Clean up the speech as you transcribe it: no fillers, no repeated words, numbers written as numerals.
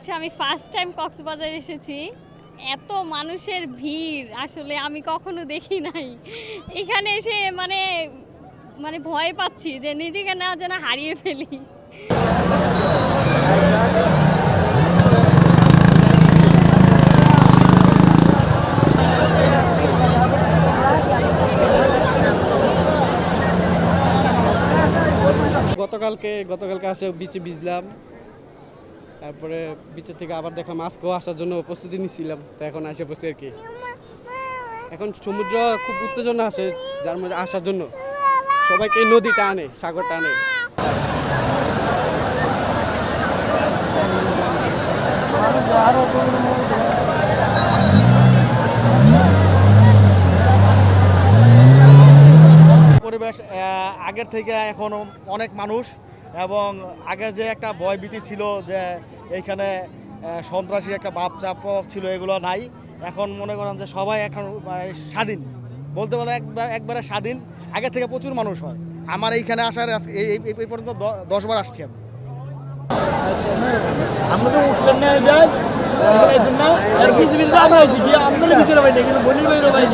হচ্ছে আমি first time Cox's Bazar এসেছি। এত মানুষের ভিড় আসলে আমি কখনো দেখি নাই। এখানে এসে মানে মানে ভয় পাচ্ছি যে নিজেকে না যেন হারিয়ে ফেলি। গতকালকে আসে বিচে ভিজলাম, তারপরে বিচের থেকে আবার দেখলাম আজকেও আসার জন্য প্রস্তুতি নিচ্ছিলাম, তো এখন আসে বসে আর কি। এখন সমুদ্র খুব উত্তেজনা আছে, যার মধ্যে আসার জন্য সবাইকে নদী টানে, সাগর টানে। পরিবেশ আগের থেকে এখন অনেক মানুষ, এবং আগে যে একটা ভয় ভীতি ছিল যে এইখানে সন্ত্রাসী একটা চাপ প্রভাব ছিল, এগুলো নাই। এখন মনে করেন যে সবাই এখন স্বাধীন, বলতে বলে একবারে স্বাধীন। আগে থেকে প্রচুর মানুষ হয়। আমার এইখানে আসার এই পর্যন্ত 10 বার আসছি আমি। আমরা তো উঠলাম না যাই না আর কিছু কিছু আমরা ভিতরে ভাই দেখি বলি ভাই